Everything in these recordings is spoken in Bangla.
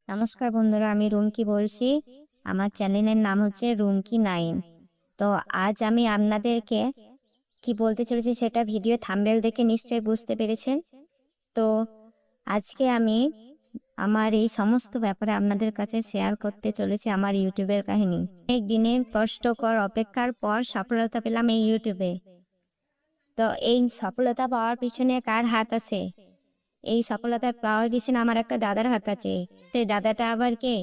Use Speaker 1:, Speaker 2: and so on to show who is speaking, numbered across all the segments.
Speaker 1: নমস্কার বন্ধুরা, আমি রুমকি বলছি। আমার চ্যানেলের নাম হচ্ছে রুমকি 9। তো আজ আমি আপনাদেরকে কি বলতে চলেছি সেটা ভিডিও থাম্বনেল দেখে নিশ্চয়ই বুঝতে পেরেছেন। তো আজকে আমি আমার এই সমস্ত ব্যাপারে আপনাদের কাছে শেয়ার করতে চলেছি আমার ইউটিউবের কাহিনী। অনেক দিনের কষ্টকর অপেক্ষার পর সফলতা পেলাম এই ইউটিউবে। তো এই সফলতা পাওয়ার পিছনে কার হাত আছে? এই সফলতা পাওয়ার পিছনে আমার একটা দাদার হাত আছে। সেই দাদাটা আবার কে,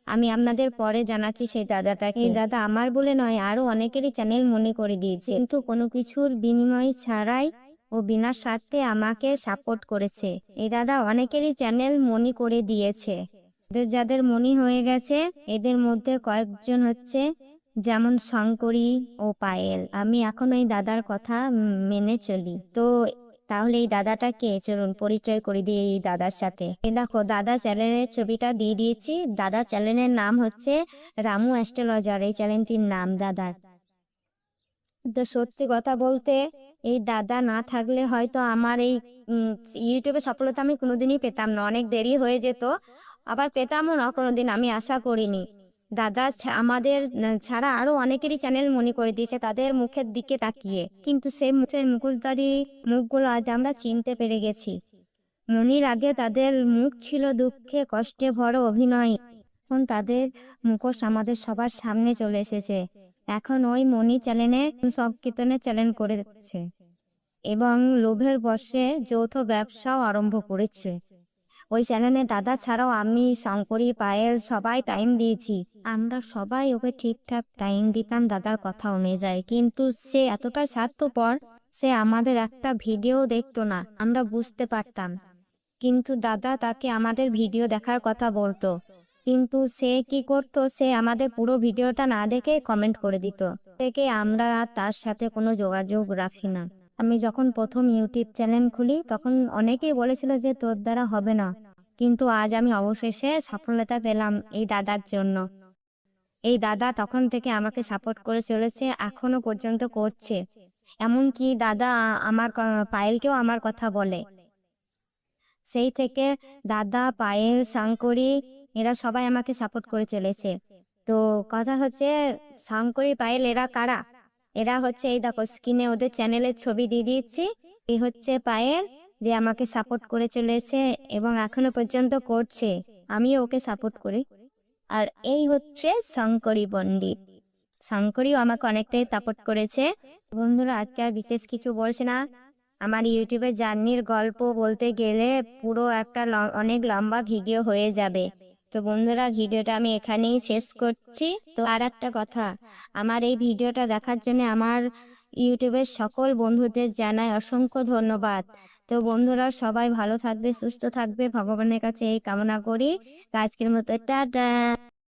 Speaker 1: আমি আপনাদের পরে জানাচ্ছি। সেই দাদাটাকে, এই দাদা আমার বলে নয়, আরো অনেকেরই চ্যানেল মনে করে দিয়েছে, কিন্তু কোনো কিছুর বিনিময় ছাড়াই ও বিনা স্বার্থে আমাকে সাপোর্ট করেছে। এই দাদা অনেকেরই চ্যানেল মনি করে দিয়েছে। যাদের মনি হয়ে গেছে এদের মধ্যে কয়েকজন হচ্ছে যেমন শঙ্করী ও পায়েল। আমি এখন এই দাদার কথা মেনে চলি। তো তাহলে এই দাদাটাকে চলুন পরিচয় করে দিই এই দাদার সাথে। এই দেখো, দাদা চ্যানেলের ছবিটা দিয়ে দিয়েছি। দাদা চ্যানেলের নাম হচ্ছে রামু অ্যাস্ট্রোলজার, এই চ্যানেলটির নাম দাদার। তো সত্যি কথা বলতে, এই দাদা না থাকলে হয়তো আমার এই ইউটিউবে সফলতা আমি কোনোদিনই পেতাম না। অনেক দেরি হয়ে যেত, আবার পেতামও না কোনোদিন, আমি আশা করিনি। দাদা আমাদের ছাড়া আরো অনেকেরই চ্যানেল মনে করে দিয়েছে তাদের মুখের দিকে তাকিয়ে, কিন্তু সেই মুখোশধারী মুখগুলো আজ আমরা চিনতে পেরে গেছি। মনির আগে তাদের মুখ ছিল দুঃখে কষ্টে ভরা অভিনয়। এখন তাদের মুখোশ আমাদের সবার সামনে চলে এসেছে। এখন ওই মনি চ্যানেলে সংকীর্তনের চ্যানেল করেছে এবং লোভের বশে যৌথ ব্যবসাও আরম্ভ করেছে। ওই চ্যানেলে দাদা ছাড়াও আমি, শঙ্করী, পায়েল সবাই টাইম দিয়েছি। আমরা সবাই ওকে ঠিকঠাক টাইম দিতাম দাদার কথা অনুযায়ী, কিন্তু সে এতটাই স্বার্থপর, সে আমাদের একটা ভিডিও দেখতো না। আমরা বুঝতে পারতাম, কিন্তু দাদা তাকে আমাদের ভিডিও দেখার কথা বলতো, কিন্তু সে কি করতো, সে আমাদের পুরো ভিডিওটা না দেখে কমেন্ট করে দিত। থেকে আমরা আর তার সাথে কোনো যোগাযোগ রাখি না। আমি যখন প্রথম ইউটিউব চ্যানেল খুলি তখন অনেকেই বলেছিল যে তোর দ্বারা হবে না, কিন্তু আজ আমি অবশেষে সফলতা পেলাম এই দাদার জন্য। এই দাদা তখন থেকে আমাকে সাপোর্ট করে চলেছে, এখনো পর্যন্ত করছে। এমনকি দাদা আমার পায়েলকেও আমার কথা বলে। সেই থেকে দাদা, পায়েল, শঙ্করী এরা সবাই আমাকে সাপোর্ট করে চলেছে। তো কথা হচ্ছে, শঙ্করী, পায়েল এরা কারা? এরা হচ্ছে, এই দেখো স্ক্রিনে ওদের চ্যানেলের ছবি দিয়ে দিচ্ছি। এই হচ্ছে পায়েল, যে আমাকে সাপোর্ট করে চলেছে এবং এখনো পর্যন্ত করছে। আমিও ওকে সাপোর্ট করি। আর এই হচ্ছে শঙ্করী পণ্ডিত। শঙ্করীও আমাকে অনেকটাই সাপোর্ট করেছে। বন্ধুরা, আজকে আর বিশেষ কিছু বলছে না। আমার ইউটিউবে জার্নির গল্প বলতে গেলে পুরো একটা অনেক লম্বা ভিডিও হয়ে যাবে। তো বন্ধুরা, ভিডিওটা আমি এখানেই শেষ করছি। তো আর একটা কথা, আমার এই ভিডিওটা দেখার জন্য আমার ইউটিউবের সকল বন্ধুদের জানাই অসংখ্য ধন্যবাদ। তো বন্ধুরা, সবাই ভালো থাকবে, সুস্থ থাকবে, ভগবানের কাছে এই কামনা করি। আজকের মতো টাটা।